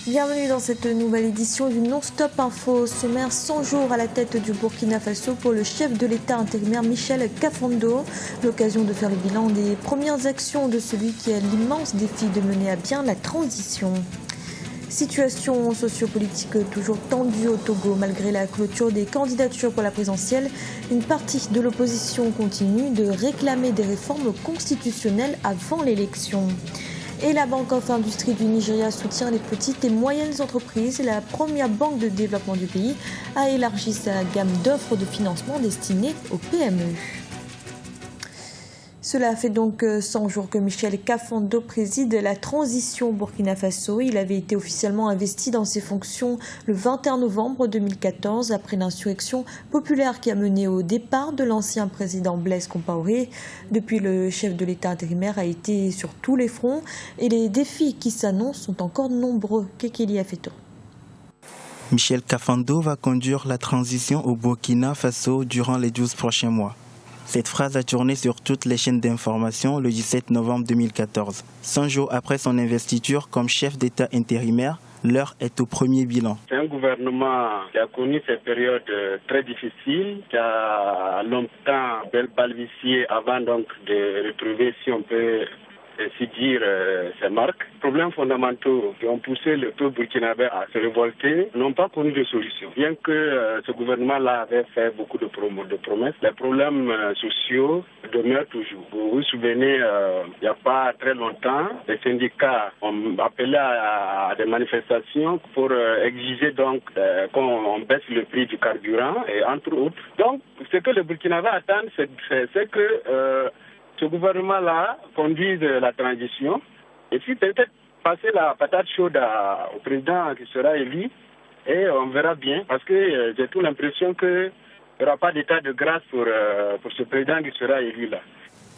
Bienvenue dans cette nouvelle édition du Non-Stop Info. Sommaire 100 jours à la tête du Burkina Faso pour le chef de l'État intérimaire Michel Kafando. L'occasion de faire le bilan des premières actions de celui qui a l'immense défi de mener à bien la transition. Situation sociopolitique toujours tendue au Togo malgré la clôture des candidatures pour la présidentielle. Une partie de l'opposition continue de réclamer des réformes constitutionnelles avant l'élection. Et la Banque of Industrie du Nigeria soutient les petites et moyennes entreprises. La première banque de développement du pays a élargi sa gamme d'offres de financement destinées aux PME. Cela fait donc 100 jours que Michel Kafando préside la transition au Burkina Faso. Il avait été officiellement investi dans ses fonctions le 21 novembre 2014 après l'insurrection populaire qui a mené au départ de l'ancien président Blaise Compaoré. Depuis, le chef de l'État intérimaire a été sur tous les fronts et les défis qui s'annoncent sont encore nombreux. Kekeli Afeto. Michel Kafando va conduire la transition au Burkina Faso durant les 12 prochains mois. Cette phrase a tourné sur toutes les chaînes d'information le 17 novembre 2014. 100 jours après son investiture comme chef d'État intérimaire, l'heure est au premier bilan. C'est un gouvernement qui a connu cette période très difficile, qui a longtemps balbutié avant donc de retrouver, si on peut ainsi dire, ses marques. Les problèmes fondamentaux qui ont poussé le peuple burkinabé à se révolter n'ont pas connu de solution. Bien que ce gouvernement-là avait fait beaucoup de promesses, les problèmes sociaux demeurent toujours. Vous vous souvenez, il n'y a pas très longtemps, les syndicats ont appelé à des manifestations pour exiger donc qu'on baisse le prix du carburant et entre autres. Donc, ce que le Burkinabé attend, c'est que ce gouvernement-là conduise la transition et puis peut-être passer la patate chaude au président qui sera élu et on verra bien parce que j'ai toute l'impression qu'il n'y aura pas d'état de grâce pour ce président qui sera élu là.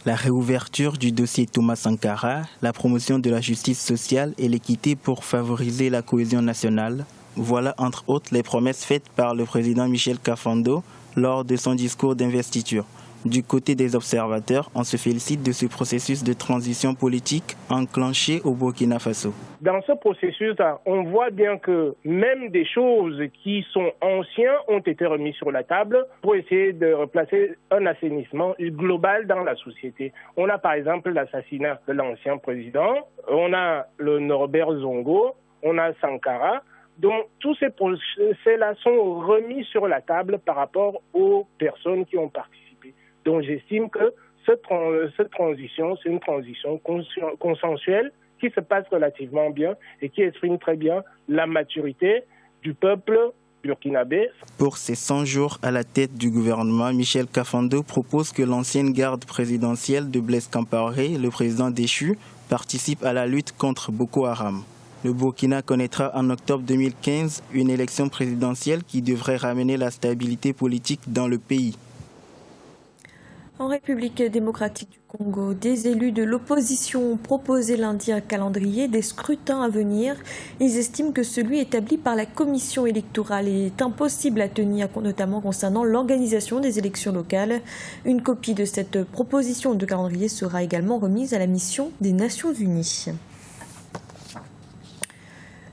La réouverture du dossier Thomas Sankara, la promotion de la justice sociale et l'équité pour favoriser la cohésion nationale, voilà entre autres les promesses faites par le président Michel Kafando lors de son discours d'investiture. Du côté des observateurs, on se félicite de ce processus de transition politique enclenché au Burkina Faso. Dans ce processus-là, on voit bien que même des choses qui sont anciennes ont été remises sur la table pour essayer de replacer un assainissement global dans la société. On a par exemple l'assassinat de l'ancien président, on a le Norbert Zongo, on a Sankara. Donc tous ces procès-là sont remis sur la table par rapport aux personnes qui ont participé. Donc j'estime que cette transition, c'est une transition consensuelle qui se passe relativement bien et qui exprime très bien la maturité du peuple burkinabé. Pour ces 100 jours à la tête du gouvernement, Michel Kafando propose que l'ancienne garde présidentielle de Blaise Compaoré, le président déchu, participe à la lutte contre Boko Haram. Le Burkina connaîtra en octobre 2015 une élection présidentielle qui devrait ramener la stabilité politique dans le pays. En République démocratique du Congo, des élus de l'opposition ont proposé lundi un calendrier des scrutins à venir. Ils estiment que celui établi par la commission électorale est impossible à tenir, notamment concernant l'organisation des élections locales. Une copie de cette proposition de calendrier sera également remise à la mission des Nations Unies.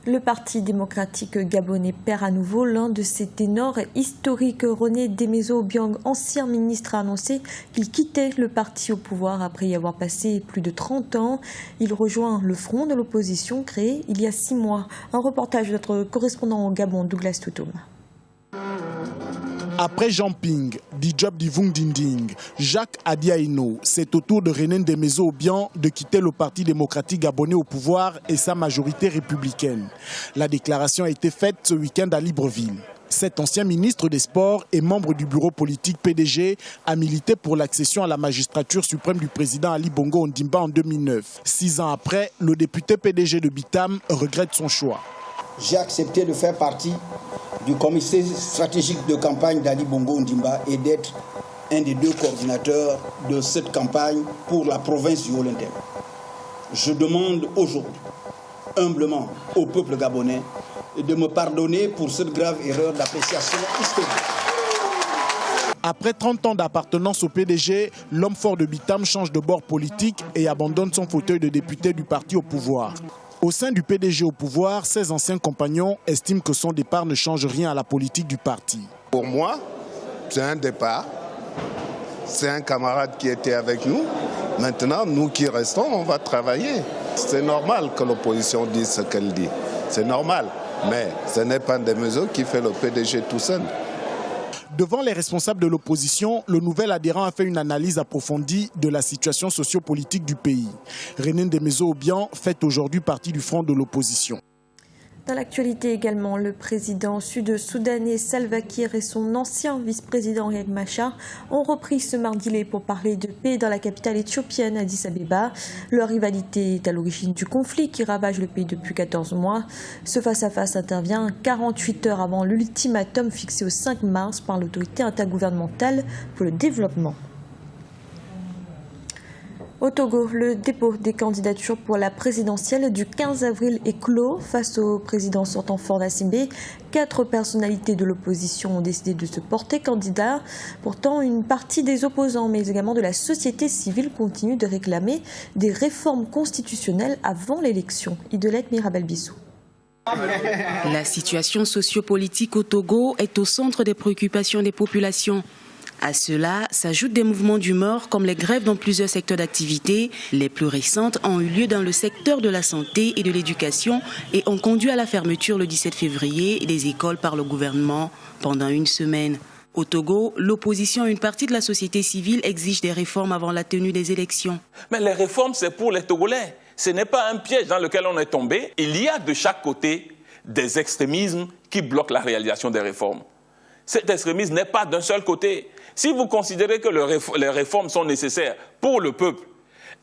Le Parti démocratique gabonais perd à nouveau l'un de ses ténors historiques. René Demezo-Obiang, ancien ministre, a annoncé qu'il quittait le parti au pouvoir après y avoir passé plus de 30 ans. Il rejoint le front de l'opposition créé il y a 6 mois. Un reportage de notre correspondant au Gabon, Douglas Toutoum. Après Jean Ping, Dijob Divung Dinding, Jacques Adiaino, c'est au tour de René Demezo-Obiang de quitter le Parti démocratique gabonais au pouvoir et sa majorité républicaine. La déclaration a été faite ce week-end à Libreville. Cet ancien ministre des Sports et membre du bureau politique PDG a milité pour l'accession à la magistrature suprême du président Ali Bongo Ondimba en 2009. 6 ans après, le député PDG de Bitam regrette son choix. J'ai accepté de faire partie du comité stratégique de campagne d'Ali Bongo Ondimba et d'être un des 2 coordinateurs de cette campagne pour la province du Haut-Linterne. Je demande aujourd'hui, humblement, au peuple gabonais de me pardonner pour cette grave erreur d'appréciation historique. Après 30 ans d'appartenance au PDG, l'homme fort de Bitam change de bord politique et abandonne son fauteuil de député du parti au pouvoir. Au sein du PDG au pouvoir, ses anciens compagnons estiment que son départ ne change rien à la politique du parti. Pour moi, c'est un départ. C'est un camarade qui était avec nous. Maintenant, nous qui restons, on va travailler. C'est normal que l'opposition dise ce qu'elle dit. C'est normal. Mais ce n'est pas des mesures qui fait le PDG tout seul. Devant les responsables de l'opposition, le nouvel adhérent a fait une analyse approfondie de la situation sociopolitique du pays. René Ndemezo-Obiang fait aujourd'hui partie du front de l'opposition. Dans l'actualité également, le président sud-soudanais Salva Kiir et son ancien vice-président Riek Machar ont repris ce mardi les pourparlers de paix dans la capitale éthiopienne Addis Abeba. Leur rivalité est à l'origine du conflit qui ravage le pays depuis 14 mois. Ce face-à-face intervient 48 heures avant l'ultimatum fixé au 5 mars par l'autorité intergouvernementale pour le développement. Au Togo, le dépôt des candidatures pour la présidentielle du 15 avril est clos. Face au président sortant Faure Gnassingbé, 4 personnalités de l'opposition ont décidé de se porter candidat. Pourtant, une partie des opposants, mais également de la société civile, continue de réclamer des réformes constitutionnelles avant l'élection. Idelette Mirabel-Bissou. La situation sociopolitique au Togo est au centre des préoccupations des populations. À cela s'ajoutent des mouvements d'humeur comme les grèves dans plusieurs secteurs d'activité. Les plus récentes ont eu lieu dans le secteur de la santé et de l'éducation et ont conduit à la fermeture le 17 février des écoles par le gouvernement pendant une semaine. Au Togo, l'opposition et une partie de la société civile exigent des réformes avant la tenue des élections. Mais les réformes, c'est pour les Togolais. Ce n'est pas un piège dans lequel on est tombé. Il y a de chaque côté des extrémismes qui bloquent la réalisation des réformes. Cet extrémisme n'est pas d'un seul côté. Si vous considérez que les réformes sont nécessaires pour le peuple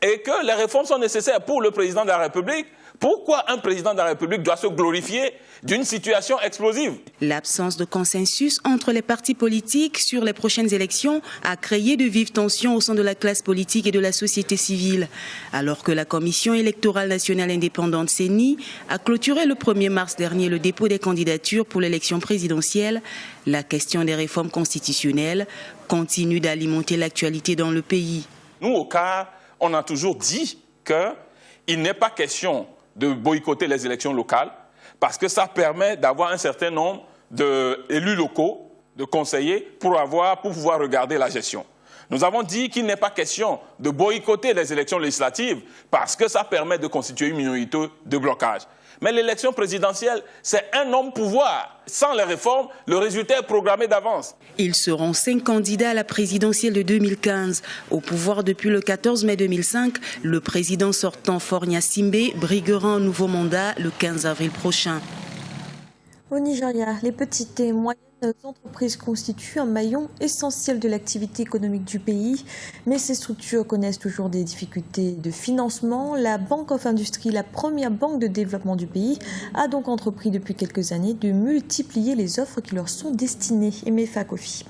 et que les réformes sont nécessaires pour le président de la République, pourquoi un président de la République doit se glorifier d'une situation explosive? L'absence de consensus entre les partis politiques sur les prochaines élections a créé de vives tensions au sein de la classe politique et de la société civile. Alors que la Commission électorale nationale indépendante CENI a clôturé le 1er mars dernier le dépôt des candidatures pour l'élection présidentielle, la question des réformes constitutionnelles continue d'alimenter l'actualité dans le pays. Nous, au CAR, on a toujours dit qu'il n'est pas question de boycotter les élections locales parce que ça permet d'avoir un certain nombre d'élus locaux, de conseillers, pour pouvoir regarder la gestion. Nous avons dit qu'il n'est pas question de boycotter les élections législatives parce que ça permet de constituer une minorité de blocage. Mais l'élection présidentielle, c'est un homme pouvoir. Sans les réformes, le résultat est programmé d'avance. Ils seront 5 candidats à la présidentielle de 2015. Au pouvoir depuis le 14 mai 2005, le président sortant Faure Gnassingbé briguera un nouveau mandat le 15 avril prochain. Au Nigeria, les petites et moyennes entreprises constituent un maillon essentiel de l'activité économique du pays, mais ces structures connaissent toujours des difficultés de financement. La Bank of Industry, la première banque de développement du pays, a donc entrepris depuis quelques années de multiplier les offres qui leur sont destinées. Emefa Kofi.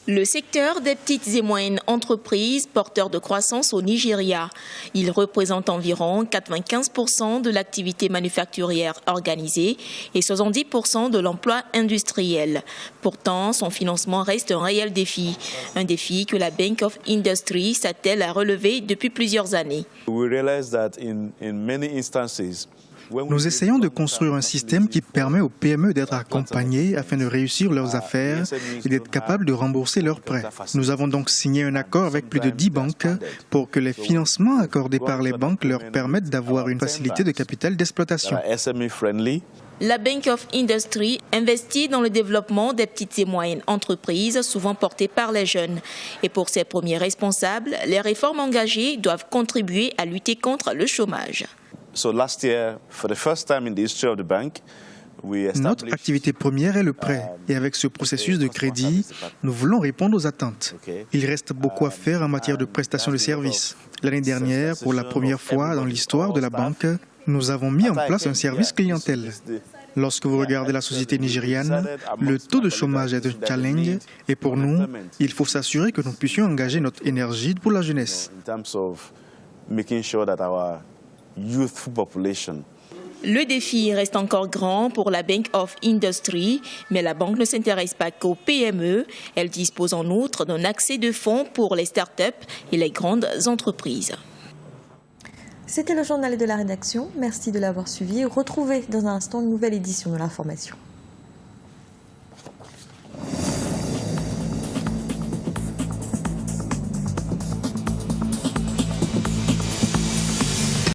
Le secteur des petites et moyennes entreprises porteur de croissance au Nigeria. Il représente environ 95% de l'activité manufacturière organisée et 70% de l'emploi industriel. Pourtant, son financement reste un réel défi. Un défi que la Bank of Industry s'attelle à relever depuis plusieurs années. Nous essayons de construire un système qui permet aux PME d'être accompagnées afin de réussir leurs affaires et d'être capables de rembourser leurs prêts. Nous avons donc signé un accord avec plus de 10 banques pour que les financements accordés par les banques leur permettent d'avoir une facilité de capital d'exploitation. La Bank of Industry investit dans le développement des petites et moyennes entreprises, souvent portées par les jeunes. Et pour ses premiers responsables, les réformes engagées doivent contribuer à lutter contre le chômage. Notre activité première est le prêt. Et avec ce processus de crédit, nous voulons répondre aux attentes. Il reste beaucoup à faire en matière de prestations de services. L'année dernière, pour la première fois dans l'histoire de la banque, nous avons mis en place un service clientèle. Lorsque vous regardez la société nigériane, le taux de chômage est un challenge et pour nous, il faut s'assurer que nous puissions engager notre énergie pour la jeunesse. Le défi reste encore grand pour la Bank of Industry, mais la banque ne s'intéresse pas qu'aux PME. Elle dispose en outre d'un accès de fonds pour les start-up et les grandes entreprises. C'était le journal de la rédaction. Merci de l'avoir suivi. Retrouvez dans un instant une nouvelle édition de l'information.